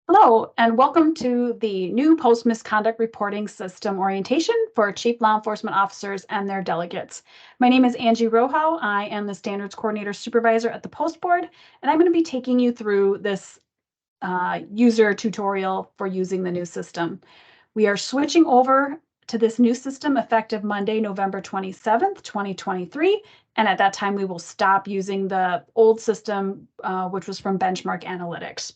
Hello, and welcome to the new post-misconduct reporting system orientation for chief law enforcement officers and their delegates. My name is Angie Rojo. I am the standards coordinator supervisor at the Post Board, and I'm going to be taking you through this user tutorial for using the new system. We are switching over to this new system effective Monday, November 27th, 2023. And at that time, we will stop using the old system, which was from Benchmark Analytics.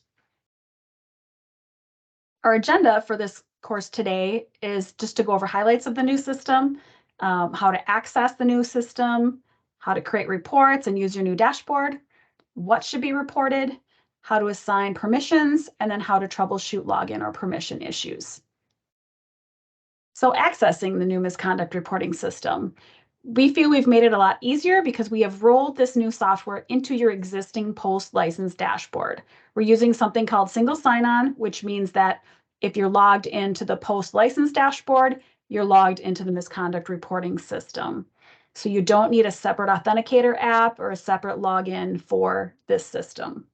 Our agenda for this course today is just to go over highlights of the new system, how to access the new system, how to create reports and use your new dashboard, what should be reported, how to assign permissions, and then how to troubleshoot login or permission issues. So accessing the new misconduct reporting system. We feel we've made it a lot easier because we have rolled this new software into your existing post license dashboard. We're using something called single sign-on, which means that if you're logged into the post license dashboard, you're logged into the misconduct reporting system. So you don't need a separate authenticator app or a separate login for this system.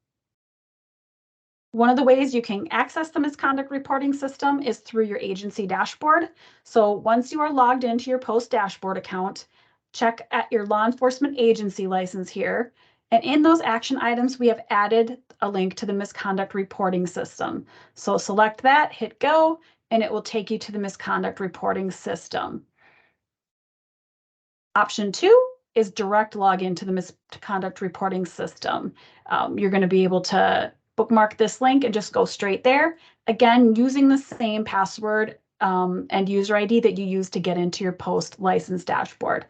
One of the ways you can access the misconduct reporting system is through your agency dashboard. So once you are logged into your post dashboard account, check at your law enforcement agency license here. And in those action items, we have added a link to the misconduct reporting system. So select that, hit go, and it will take you to the misconduct reporting system. Option 2 is direct login to the misconduct reporting system. You're going to be able to bookmark this link and just go straight there. Again, using the same password and user ID that you use to get into your post license dashboard.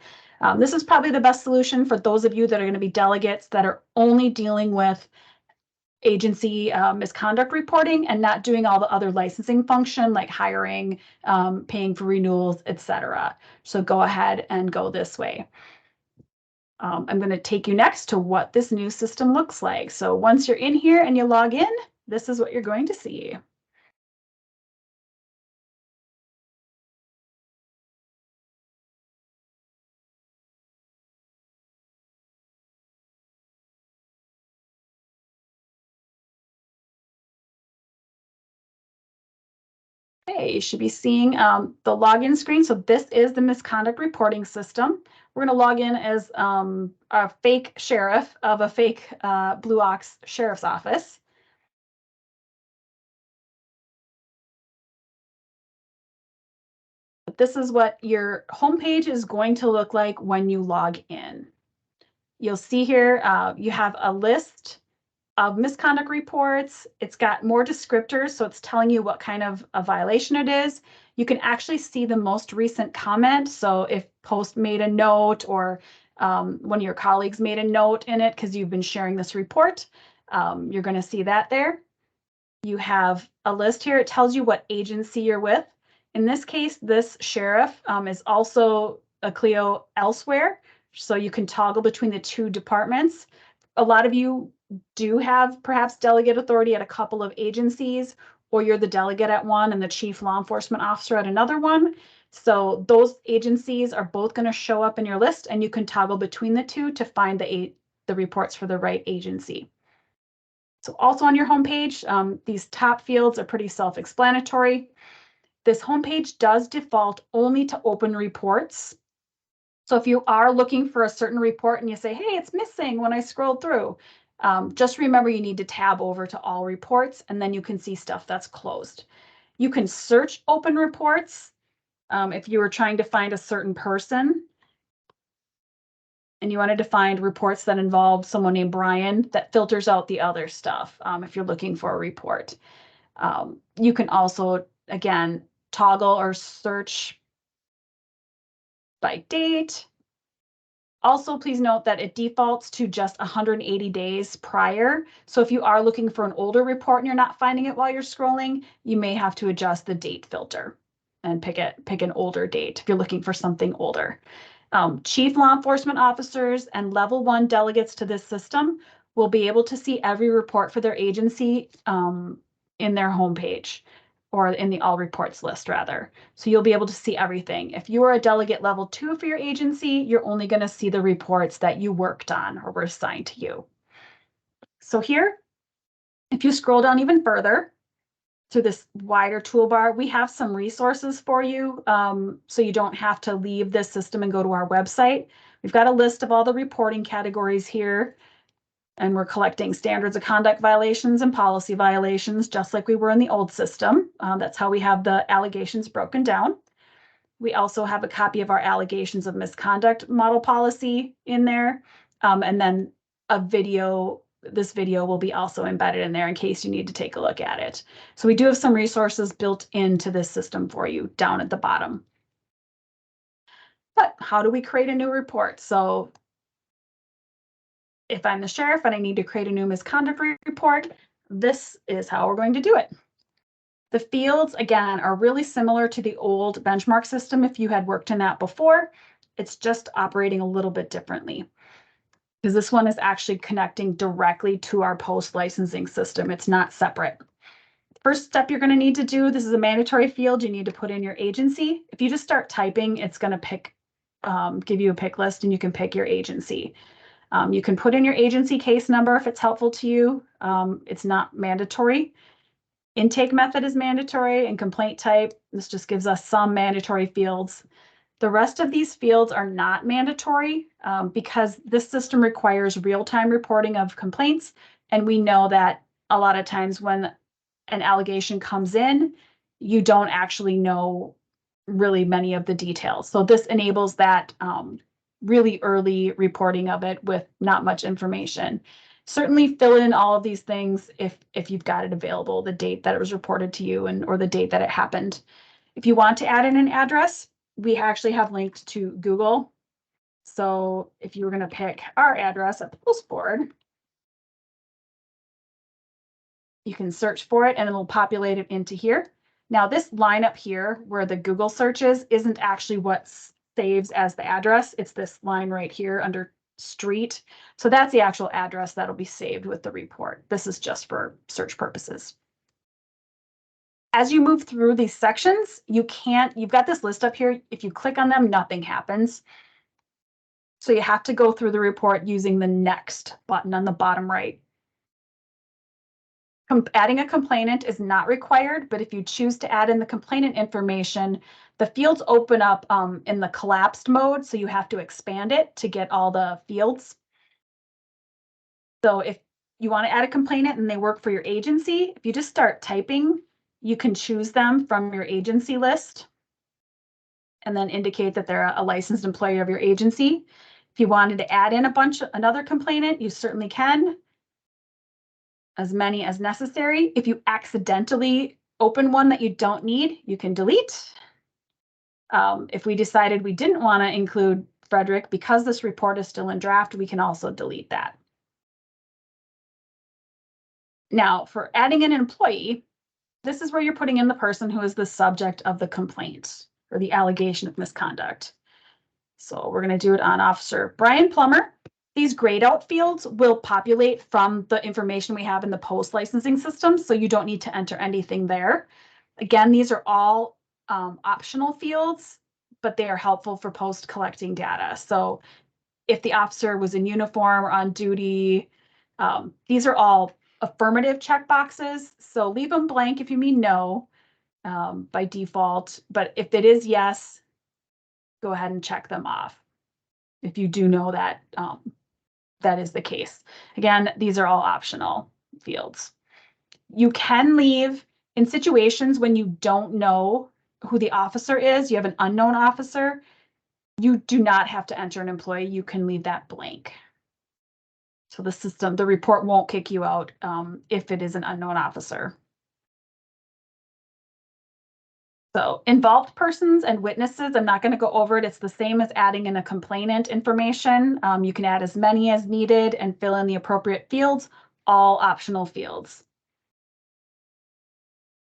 This is probably the best solution for those of you that are going to be delegates that are only dealing with agency misconduct reporting and not doing all the other licensing function like hiring, paying for renewals, etc. So go ahead and go this way. I'm going to take you next to what this new system looks like. So once you're in here and you log in, this is what you're going to see. Okay, you should be seeing the login screen. So this is the misconduct reporting system. We're going to log in as a fake sheriff of a fake Blue Ox sheriff's office. This is what your homepage is going to look like when you log in. You'll see here you have a list of misconduct reports. It's got more descriptors, so it's telling you what kind of a violation it is. You can actually see the most recent comment. So if Post made a note or one of your colleagues made a note in it because you've been sharing this report, you're going to see that there. You have a list here. It tells you what agency you're with. In this case, this sheriff is also a Clio elsewhere, so you can toggle between the two departments. A lot of you do have perhaps delegate authority at a couple of agencies, or you're the delegate at one and the chief law enforcement officer at another one. So those agencies are both going to show up in your list, and you can toggle between the two to find the reports for the right agency. So also on your homepage, these top fields are pretty self-explanatory. This homepage does default only to open reports. So if you are looking for a certain report and you say, hey, it's missing when I scroll through, just remember you need to tab over to all reports and then you can see stuff that's closed. You can search open reports if you were trying to find a certain person and you wanted to find reports that involve someone named Brian, that filters out the other stuff if you're looking for a report. You can also, again, toggle or search by date. Also, please note that it defaults to just 180 days prior. So if you are looking for an older report and you're not finding it while you're scrolling, you may have to adjust the date filter and pick an older date if you're looking for something older. Chief law enforcement officers and level 1 delegates to this system will be able to see every report for their agency in their homepage or in the all reports list rather. So you'll be able to see everything. If you are a delegate level 2 for your agency, you're only going to see the reports that you worked on or were assigned to you. So here, if you scroll down even further, through this wider toolbar, we have some resources for you, so you don't have to leave this system and go to our website. We've got a list of all the reporting categories here, and we're collecting standards of conduct violations and policy violations, just like we were in the old system. That's how we have the allegations broken down. We also have a copy of our allegations of misconduct model policy in there, and then a video. This video will be also embedded in there in case you need to take a look at it. So we do have some resources built into this system for you down at the bottom. But how do we create a new report? So if I'm the sheriff and I need to create a new misconduct report, this is how we're going to do it. The fields, again, are really similar to the old benchmark system if you had worked in that before. It's just operating a little bit differently, because this one is actually connecting directly to our post-licensing system. It's not separate. First step you're going to need to do, this is a mandatory field, you need to put in your agency. If you just start typing, it's going to give you a pick list, and you can pick your agency. You can put in your agency case number if it's helpful to you. It's not mandatory. Intake method is mandatory, and complaint type. This just gives us some mandatory fields. The rest of these fields are not mandatory because this system requires real-time reporting of complaints. And we know that a lot of times when an allegation comes in, you don't actually know really many of the details. So this enables that really early reporting of it with not much information. Certainly fill in all of these things if you've got it available, the date that it was reported to you or the date that it happened. If you want to add in an address, we actually have linked to Google. So if you were going to pick our address at the post board, you can search for it and it'll populate it into here. Now this line up here where the Google search isn't actually what saves as the address. It's this line right here under street. So that's the actual address that'll be saved with the report. This is just for search purposes. As you move through these sections, you've got this list up here. If you click on them, nothing happens. So you have to go through the report using the next button on the bottom right. Adding a complainant is not required, but if you choose to add in the complainant information, the fields open up in the collapsed mode, so you have to expand it to get all the fields. So if you want to add a complainant and they work for your agency, if you just start typing, you can choose them from your agency list and then indicate that they're a licensed employee of your agency. If you wanted to add in another complainant, you certainly can. As many as necessary. If you accidentally open one that you don't need, you can delete. If we decided we didn't want to include Frederick because this report is still in draft, we can also delete that. Now, for adding an employee, this is where you're putting in the person who is the subject of the complaint or the allegation of misconduct. So we're going to do it on Officer Brian Plummer. These grayed out fields will populate from the information we have in the post licensing system, so you don't need to enter anything there. Again, these are all optional fields, but they are helpful for post collecting data. So if the officer was in uniform or on duty, these are all affirmative checkboxes. So leave them blank if you mean no by default, but if it is yes, go ahead and check them off if you do know that that is the case. Again, these are all optional fields. You can leave in situations when you don't know who the officer is, you have an unknown officer, you do not have to enter an employee, you can leave that blank. So the report won't kick you out if it is an unknown officer. So involved persons and witnesses, I'm not going to go over it. It's the same as adding in a complainant information. You can add as many as needed and fill in the appropriate fields, all optional fields.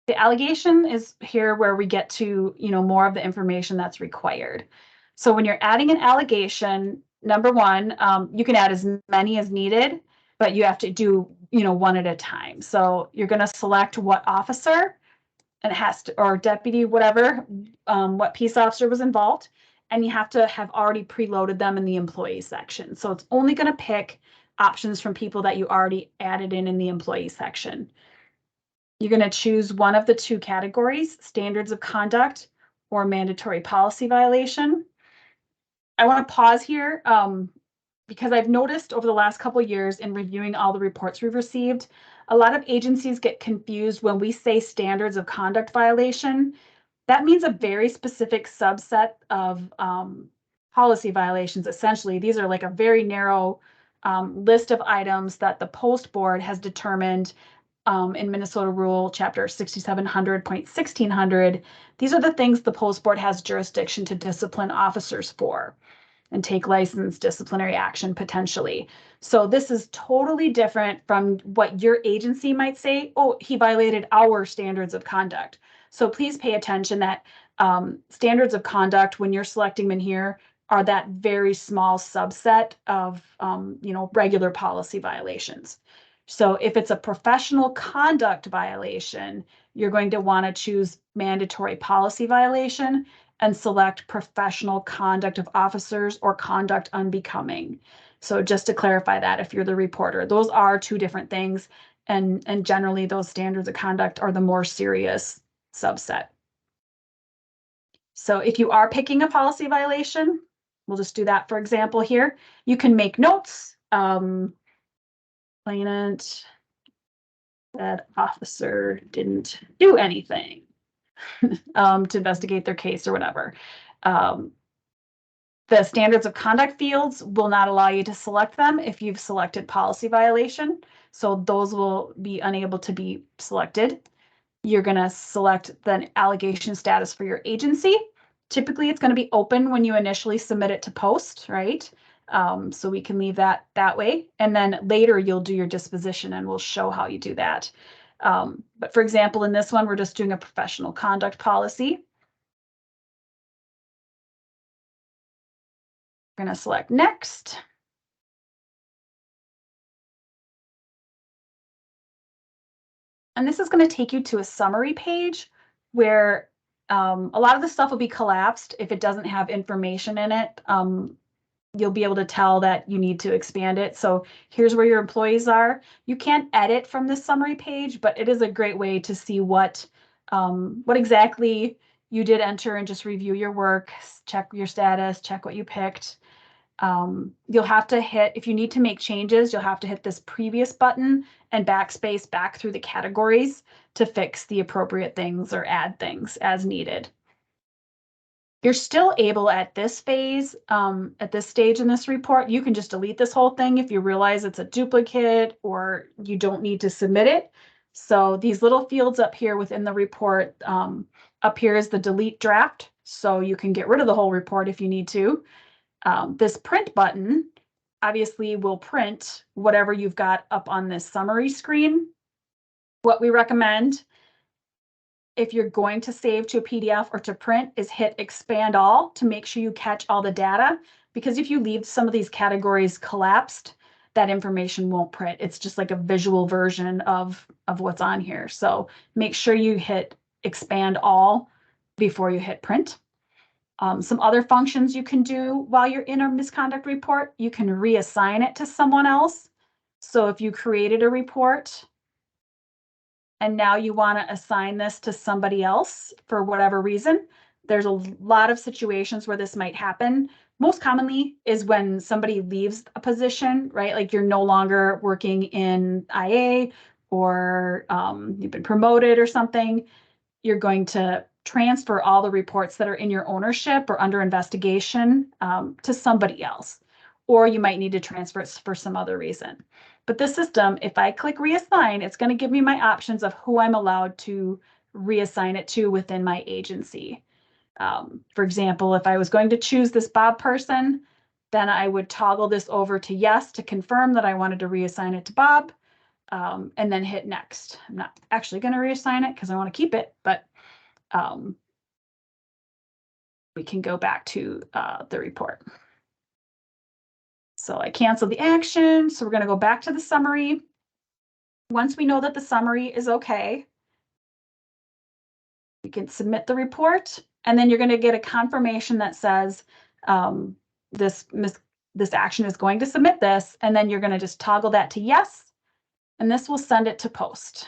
The allegation is here where we get to, more of the information that's required. So when you're adding an allegation, number one, you can add as many as needed, but you have to do, one at a time. So you're going to select what officer, and it has to, or deputy, whatever, what peace officer was involved. And you have to have already preloaded them in the employee section. So it's only going to pick options from people that you already added in the employee section. You're going to choose one of the two categories, standards of conduct or mandatory policy violation. I want to pause here because I've noticed over the last couple of years in reviewing all the reports we've received, a lot of agencies get confused when we say standards of conduct violation. That means a very specific subset of policy violations. Essentially, these are like a very narrow list of items that the post board has determined in Minnesota Rule Chapter 6700.1600. These are the things the post board has jurisdiction to discipline officers for and take license disciplinary action potentially. So this is totally different from what your agency might say, oh, he violated our standards of conduct. So please pay attention that standards of conduct, when you're selecting them here, are that very small subset of regular policy violations. So if it's a professional conduct violation, you're going to want to choose mandatory policy violation and select professional conduct of officers or conduct unbecoming. So just to clarify that, if you're the reporter, those are two different things. And generally those standards of conduct are the more serious subset. So if you are picking a policy violation, we'll just do that for example here. You can make notes. Complainant that officer didn't do anything to investigate their case or whatever. The standards of conduct fields will not allow you to select them if you've selected policy violation. So those will be unable to be selected. You're going to select the allegation status for your agency. Typically, it's going to be open when you initially submit it to post, right? So we can leave that way. And then later you'll do your disposition and we'll show how you do that. But for example, in this one, we're just doing a professional conduct policy. We're going to select next. And this is going to take you to a summary page where a lot of the stuff will be collapsed if it doesn't have information in it. You'll be able to tell that you need to expand it. So here's where your employees are. You can't edit from this summary page, but it is a great way to see what exactly you did enter and just review your work, check your status, check what you picked. You'll have to hit, if you need to make changes, you'll have to hit this previous button and backspace back through the categories to fix the appropriate things or add things as needed. You're still able at this phase, at this stage in this report, you can just delete this whole thing if you realize it's a duplicate or you don't need to submit it. So these little fields up here within the report, up here is the delete draft. So you can get rid of the whole report if you need to. This print button obviously will print whatever you've got up on this summary screen. What we recommend if you're going to save to a PDF or to print is hit expand all to make sure you catch all the data, because if you leave some of these categories collapsed, that information won't print. It's just like a visual version of what's on here. So make sure you hit expand all before you hit print. Some other functions you can do while you're in a misconduct report, you can reassign it to someone else. So if you created a report and now you want to assign this to somebody else for whatever reason, there's a lot of situations where this might happen. Most commonly is when somebody leaves a position, right? Like you're no longer working in IA or you've been promoted or something. You're going to transfer all the reports that are in your ownership or under investigation to somebody else, or you might need to transfer it for some other reason. But this system, if I click reassign, it's going to give me my options of who I'm allowed to reassign it to within my agency. For example, if I was going to choose this Bob person, then I would toggle this over to yes to confirm that I wanted to reassign it to Bob, and then hit next. I'm not actually going to reassign it because I want to keep it, but we can go back to the report. So I canceled the action. So we're going to go back to the summary. Once we know that the summary is okay, we can submit the report, and then you're going to get a confirmation that says this action is going to submit this, and then you're going to just toggle that to yes, and this will send it to post.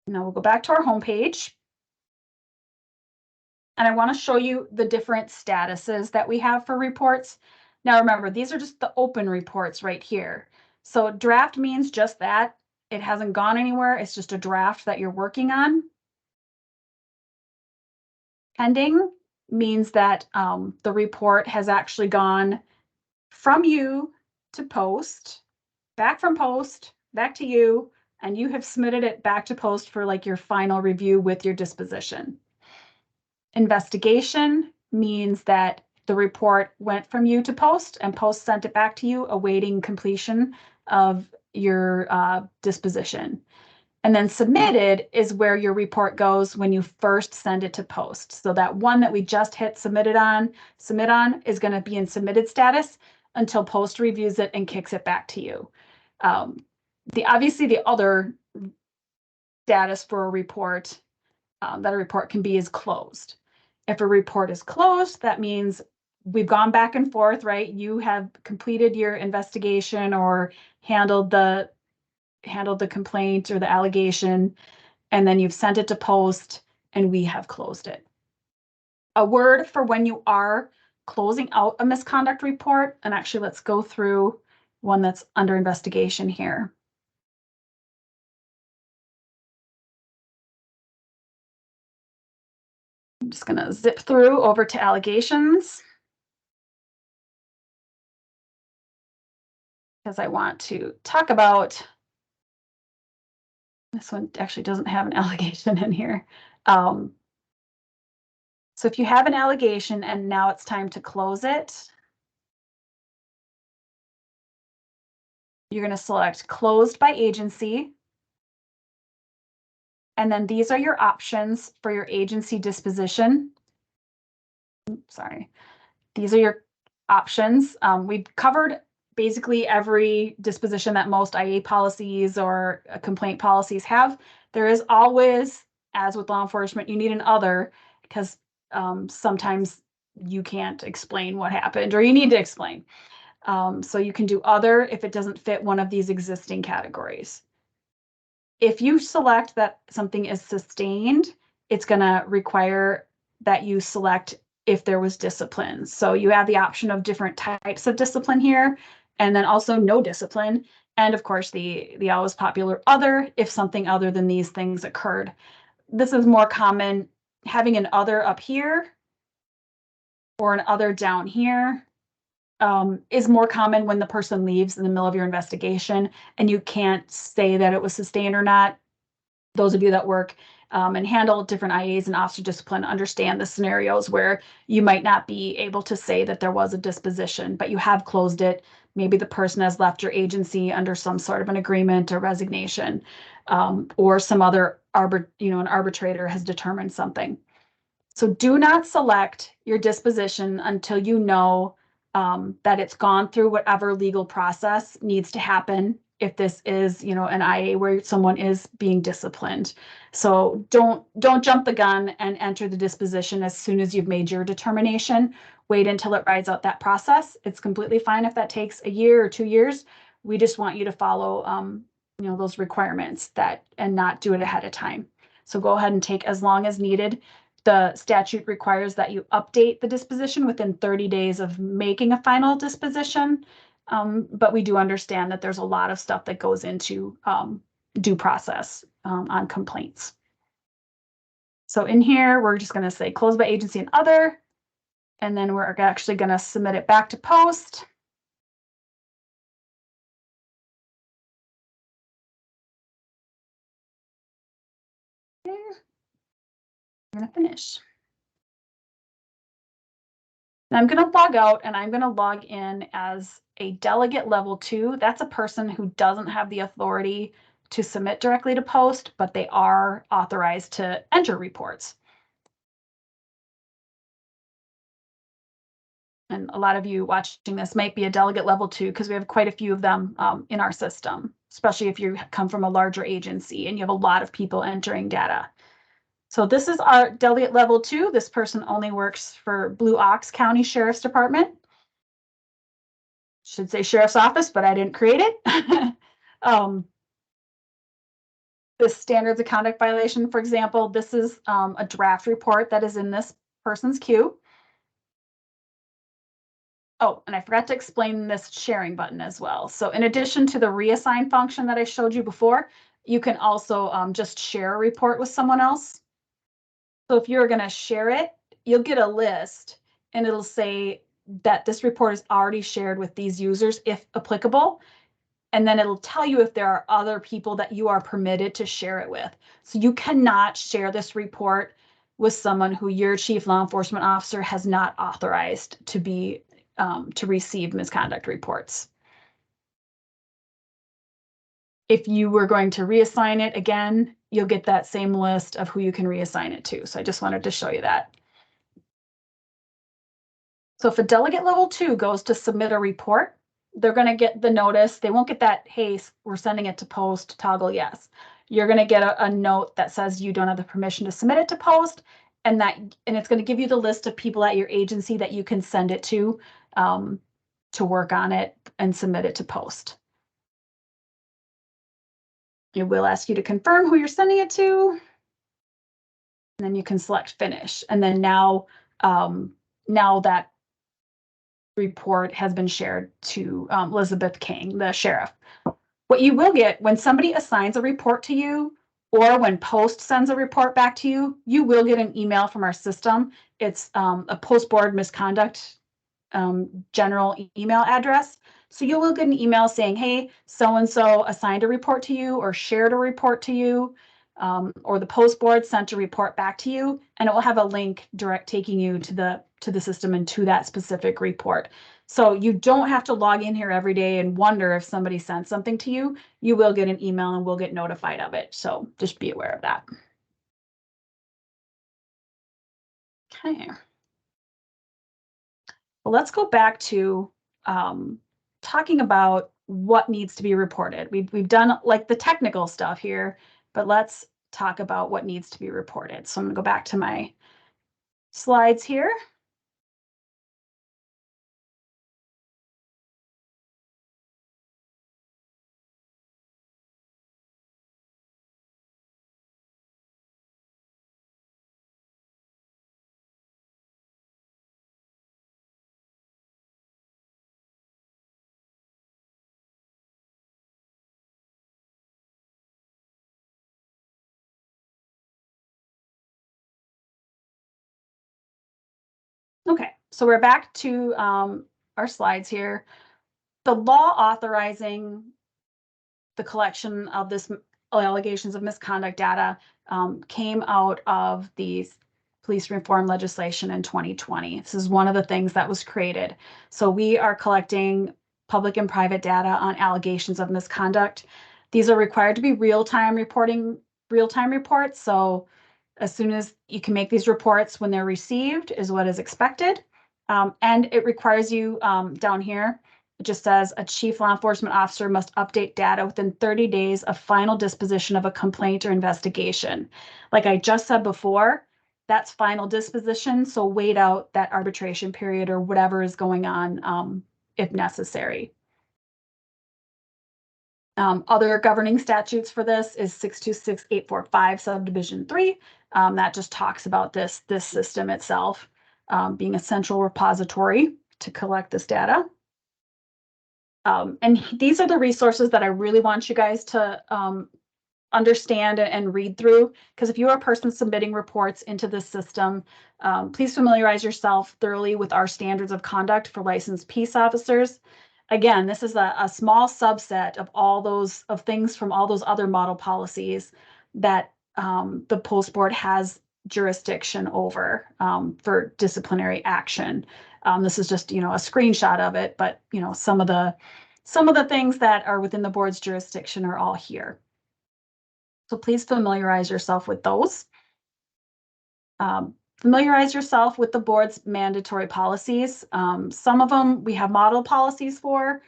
Now we'll go back to our home page. And I want to show you the different statuses that we have for reports. Now remember, these are just the open reports right here. So draft means just that. It hasn't gone anywhere. It's just a draft that you're working on. Pending means that the report has actually gone from you to post, back from post, back to you, and you have submitted it back to post for like your final review with your disposition. Investigation means that the report went from you to post and post sent it back to you awaiting completion of your disposition. And then submitted is where your report goes when you first send it to post. So that one that we just hit submit on is going to be in submitted status until post reviews it and kicks it back to you. Obviously the other status for a report that a report can be is closed. If a report is closed, that means we've gone back and forth, right? You have completed your investigation or handled the complaint or the allegation, and then you've sent it to post and we have closed it. A word for when you are closing out a misconduct report, and actually let's go through one that's under investigation here. I'm just going to zip through over to allegations because I want to talk about this one. Actually doesn't have an allegation in here. So if you have an allegation and now it's time to close it, you're going to select closed by agency. And then these are your options for your agency disposition. Sorry. These are your options. We've covered basically every disposition that most IA policies or complaint policies have. There is always, as with law enforcement, you need an other because sometimes you can't explain what happened or you need to explain. So you can do other if it doesn't fit one of these existing categories. If you select that something is sustained, it's going to require that you select if there was discipline. So you have the option of different types of discipline here, and then also no discipline. And of course, the always popular other, if something other than these things occurred. This is more common, having an other up here or an other down here is more common when the person leaves in the middle of your investigation and you can't say that it was sustained or not. Those of you that work and handle different IAs and officer discipline understand the scenarios where you might not be able to say that there was a disposition, but you have closed it. Maybe the person has left your agency under some sort of an agreement or resignation, or some other an arbitrator has determined something. So do not select your disposition until you know that it's gone through whatever legal process needs to happen if this is, an IA where someone is being disciplined. So don't jump the gun and enter the disposition as soon as you've made your determination. Wait until it rides out that process. It's completely fine if that takes a year or 2 years. We just want you to follow, those requirements and not do it ahead of time. So go ahead and take as long as needed. The statute requires that you update the disposition within 30 days of making a final disposition. But we do understand that there's a lot of stuff that goes into due process on complaints. So in here, we're just going to say closed by agency and other, and then we're actually going to submit it back to post. I'm going to finish. And I'm going to log out and I'm going to log in as a delegate level 2. That's a person who doesn't have the authority to submit directly to post, but they are authorized to enter reports. And a lot of you watching this might be a delegate level 2 because we have quite a few of them in our system, especially if you come from a larger agency and you have a lot of people entering data. So this is our delegate level 2. This person only works for Blue Ox County Sheriff's Department. Should say Sheriff's Office, but I didn't create it. this standards of conduct violation, for example, this is a draft report that is in this person's queue. Oh, and I forgot to explain this sharing button as well. So in addition to the reassign function that I showed you before, you can also just share a report with someone else. So if you're going to share it, you'll get a list and it'll say that this report is already shared with these users if applicable. And then it'll tell you if there are other people that you are permitted to share it with. So you cannot share this report with someone who your chief law enforcement officer has not authorized to be to receive misconduct reports. If you were going to reassign it again, you'll get that same list of who you can reassign it to. So I just wanted to show you that. So if a delegate level 2 goes to submit a report, they're going to get the notice. They won't get that, hey, we're sending it to post, toggle yes. You're going to get a note that says you don't have the permission to submit it to post, and it's going to give you the list of people at your agency that you can send it to work on it and submit it to post. It will ask you to confirm who you're sending it to, and then you can select finish. And then now that report has been shared to Elizabeth King, the sheriff. What you will get when somebody assigns a report to you or when Post sends a report back to you, you will get an email from our system. It's a post board misconduct general email address. So you will get an email saying, hey, so-and-so assigned a report to you or shared a report to you, or the post board sent a report back to you, and it will have a link direct taking you to the system and to that specific report. So you don't have to log in here every day and wonder if somebody sent something to you. You will get an email and will get notified of it. So just be aware of that. Okay. Well, let's go back to talking about what needs to be reported. We've done like the technical stuff here, but let's talk about what needs to be reported. So I'm going to go back to my slides here. Okay, so we're back to our slides here. The law authorizing the collection of this allegations of misconduct data came out of the police reform legislation in 2020. This is one of the things that was created. So we are collecting public and private data on allegations of misconduct. These are required to be real-time reports. So as soon as you can make these reports when they're received is what is expected. And it requires you down here, it just says a chief law enforcement officer must update data within 30 days of final disposition of a complaint or investigation. Like I just said before, that's final disposition. So wait out that arbitration period or whatever is going on if necessary. Other governing statutes for this is 626845 subdivision 3. That just talks about this system itself being a central repository to collect this data. And these are the resources that I really want you guys to understand and read through, because if you are a person submitting reports into this system, please familiarize yourself thoroughly with our standards of conduct for licensed peace officers. Again, this is a small subset of all those things from all those other model policies that the post board has jurisdiction over for disciplinary action. This is just, a screenshot of it, but some of the things that are within the board's jurisdiction are all here. So please familiarize yourself with those. Familiarize yourself with the board's mandatory policies. Some of them we have model policies for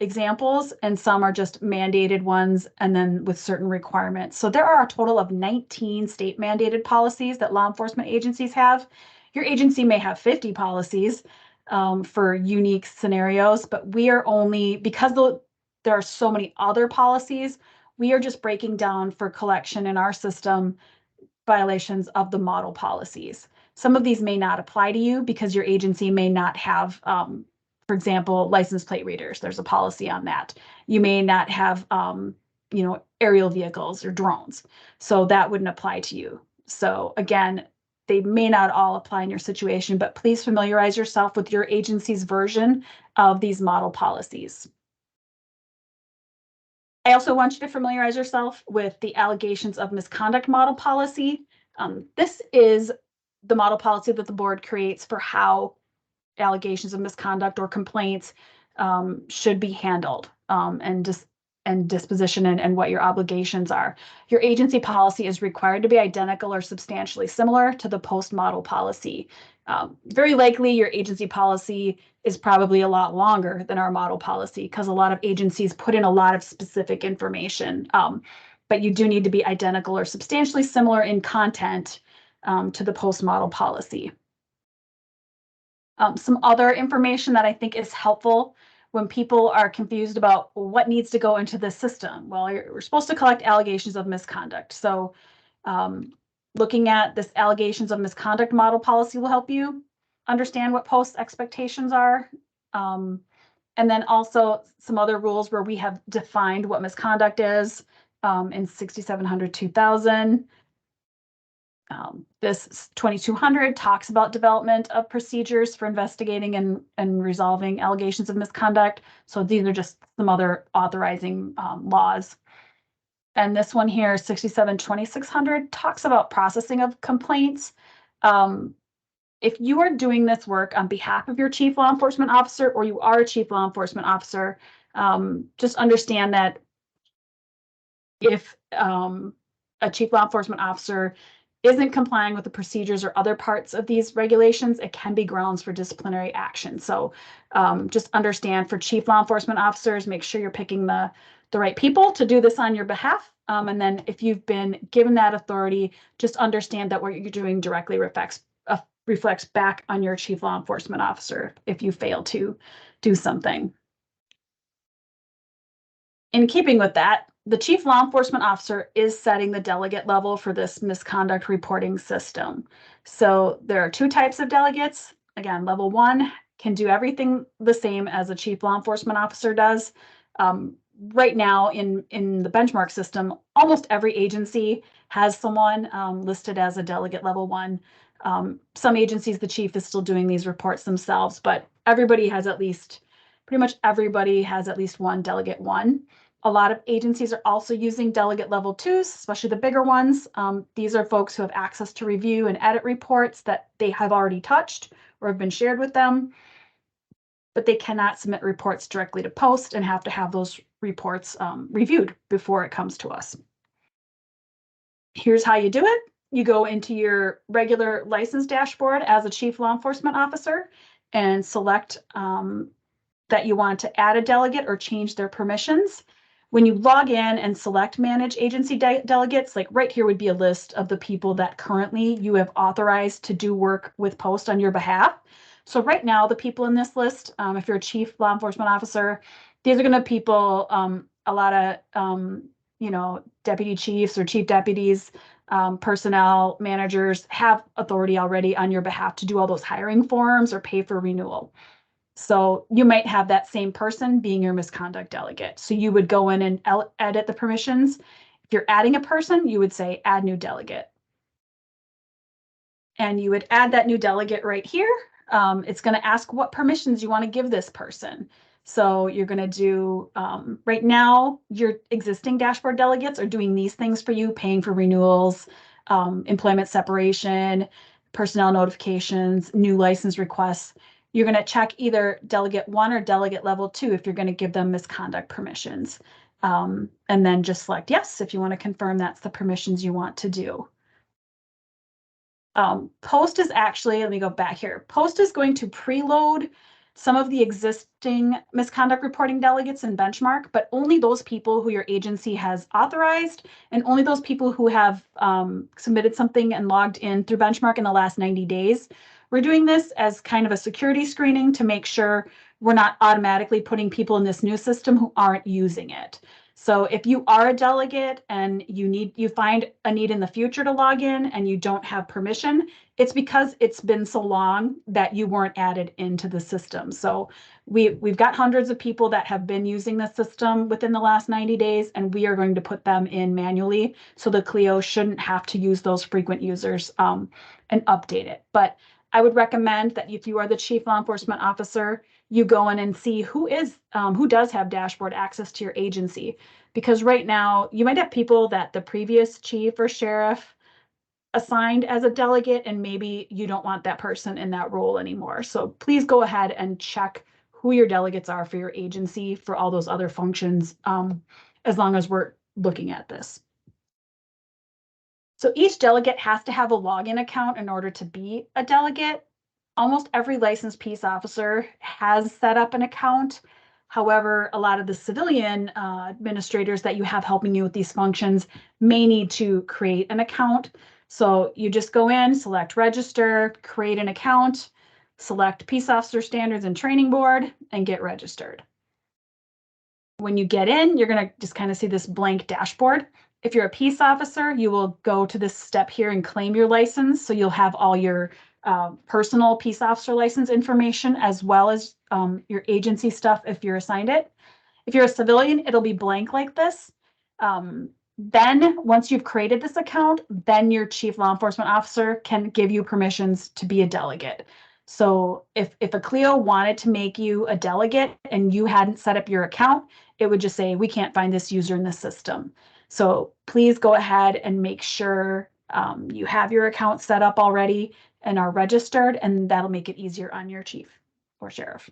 examples, and some are just mandated ones and then with certain requirements. So there are a total of 19 state mandated policies that law enforcement agencies have. Your agency may have 50 policies for unique scenarios, but we are only, because there are so many other policies, We are just breaking down for collection in our system violations of the model policies. Some of these may not apply to you because your agency may not have, for example, license plate readers. There's a policy on that. You may not have, aerial vehicles or drones. So that wouldn't apply to you. So again, they may not all apply in your situation, but please familiarize yourself with your agency's version of these model policies. I also want you to familiarize yourself with the allegations of misconduct model policy. This is the model policy that the board creates for how allegations of misconduct or complaints should be handled, and disposition and what your obligations are. Your agency policy is required to be identical or substantially similar to the post model policy. Very likely your agency policy is probably a lot longer than our model policy because a lot of agencies put in a lot of specific information. But you do need to be identical or substantially similar in content to the post model policy. Some other information that I think is helpful when people are confused about what needs to go into this system. Well, we're supposed to collect allegations of misconduct. So looking at this allegations of misconduct model policy will help you understand what post expectations are. And then also some other rules where we have defined what misconduct is in 6700-2000. This 2200 talks about development of procedures for investigating and resolving allegations of misconduct. So these are just some other authorizing laws. And this one here, 67-2600, talks about processing of complaints. If you are doing this work on behalf of your chief law enforcement officer, or you are a chief law enforcement officer, just understand that if a chief law enforcement officer isn't complying with the procedures or other parts of these regulations, it can be grounds for disciplinary action. So just understand for chief law enforcement officers, make sure you're picking the right people to do this on your behalf. And then if you've been given that authority, just understand that what you're doing directly reflects back on your chief law enforcement officer if you fail to do something. In keeping with that, the chief law enforcement officer is setting the delegate level for this misconduct reporting system. So there are two types of delegates. Again, level 1 can do everything the same as a chief law enforcement officer does. Right now in the benchmark system, almost every agency has someone listed as a delegate level 1. Some agencies, the chief is still doing these reports themselves, but pretty much everybody has at least one delegate 1. A lot of agencies are also using delegate level 2s, especially the bigger ones. These are folks who have access to review and edit reports that they have already touched or have been shared with them, but they cannot submit reports directly to post and have to have those reports reviewed before it comes to us. Here's how you do it. You go into your regular license dashboard as a chief law enforcement officer and select that you want to add a delegate or change their permissions. When you log in and select manage agency delegates, like right here would be a list of the people that currently you have authorized to do work with post on your behalf. So right now, the people in this list, if you're a chief law enforcement officer, these are going to people, a lot of, deputy chiefs or chief deputies, personnel managers have authority already on your behalf to do all those hiring forms or pay for renewal. So you might have that same person being your misconduct delegate. So you would go in and edit the permissions. If you're adding a person, you would say add new delegate. And you would add that new delegate right here. It's going to ask what permissions you want to give this person. So you're going to do, right now, your existing dashboard delegates are doing these things for you, paying for renewals, employment separation, personnel notifications, new license requests. You're going to check either delegate 1 or delegate level 2 if you're going to give them misconduct permissions. And then just select yes if you want to confirm that's the permissions you want to do. Post is actually, let me go back here. Post is going to preload some of the existing misconduct reporting delegates in benchmark, but only those people who your agency has authorized and only those people who have submitted something and logged in through benchmark in the last 90 days. We're doing this as kind of a security screening to make sure we're not automatically putting people in this new system who aren't using it. So if you are a delegate and you find a need in the future to log in and you don't have permission, it's because it's been so long that you weren't added into the system. So we've got hundreds of people that have been using the system within the last 90 days, and we are going to put them in manually. So the Clio shouldn't have to use those frequent users and update it. But I would recommend that if you are the chief law enforcement officer, you go in and see who does have dashboard access to your agency. Because right now you might have people that the previous chief or sheriff assigned as a delegate, and maybe you don't want that person in that role anymore. So please go ahead and check who your delegates are for your agency for all those other functions, as long as we're looking at this. So each delegate has to have a login account in order to be a delegate. Almost every licensed peace officer has set up an account. However, a lot of the civilian administrators that you have helping you with these functions may need to create an account. So you just go in, select register, create an account, select Peace Officer Standards and Training Board, and get registered. When you get in, you're going to just kind of see this blank dashboard. If you're a peace officer, you will go to this step here and claim your license. So you'll have all your personal peace officer license information, as well as your agency stuff if you're assigned it. If you're a civilian, it'll be blank like this. Then once you've created this account, then your chief law enforcement officer can give you permissions to be a delegate. So if a Clio wanted to make you a delegate and you hadn't set up your account, it would just say, we can't find this user in the system. So please go ahead and make sure you have your account set up already and are registered, and that'll make it easier on your chief or sheriff.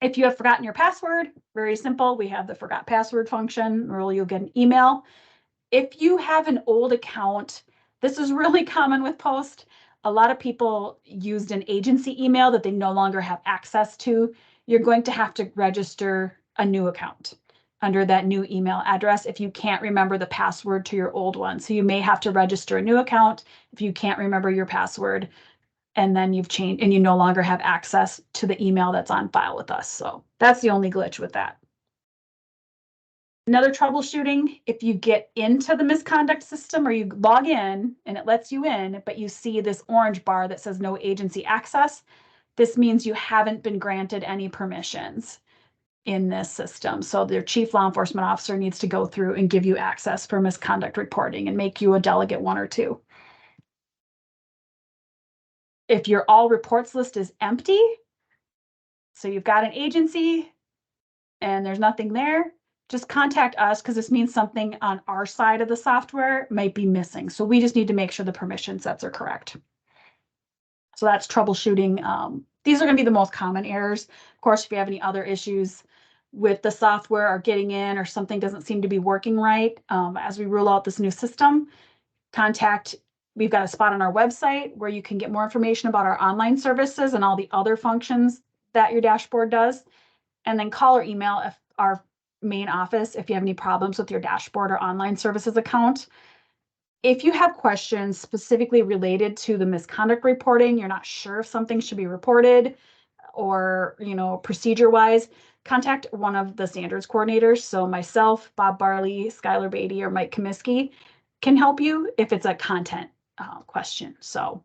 If you have forgotten your password, very simple. We have the forgot password function, or you'll get an email. If you have an old account, this is really common with Post. A lot of people used an agency email that they no longer have access to. You're going to have to register a new account under that new email address if you can't remember the password to your old one. So you may have to register a new account if you can't remember your password, and then you've changed and you no longer have access to the email that's on file with us. So that's the only glitch with that. Another troubleshooting, if you get into the misconduct system or you log in and it lets you in, but you see this orange bar that says no agency access, this means you haven't been granted any permissions in this system. So their chief law enforcement officer needs to go through and give you access for misconduct reporting and make you a delegate 1 or 2. If your all reports list is empty, so you've got an agency and there's nothing there, just contact us, because this means something on our side of the software might be missing. So we just need to make sure the permission sets are correct. So that's troubleshooting. These are going to be the most common errors. Of course, if you have any other issues with the software or getting in, or something doesn't seem to be working right, as we roll out this new system, we've got a spot on our website where you can get more information about our online services and all the other functions that your dashboard does. And then call or email our main office if you have any problems with your dashboard or online services account. If you have questions specifically related to the misconduct reporting, you're not sure if something should be reported, or procedure wise, contact one of the standards coordinators. So myself, Bob Barley, Skylar Beatty, or Mike Comiskey can help you if it's a content question. So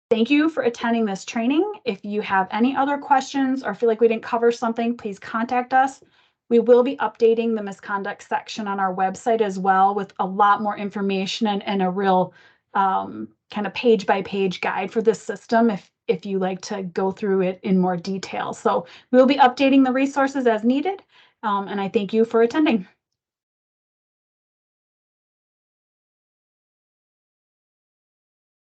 thank you for attending this training. If you have any other questions or feel like we didn't cover something, please contact us. We will be updating the misconduct section on our website as well, with a lot more information and a real kind of page by page guide for this system if you like to go through it in more detail. So we'll be updating the resources as needed. And I thank you for attending.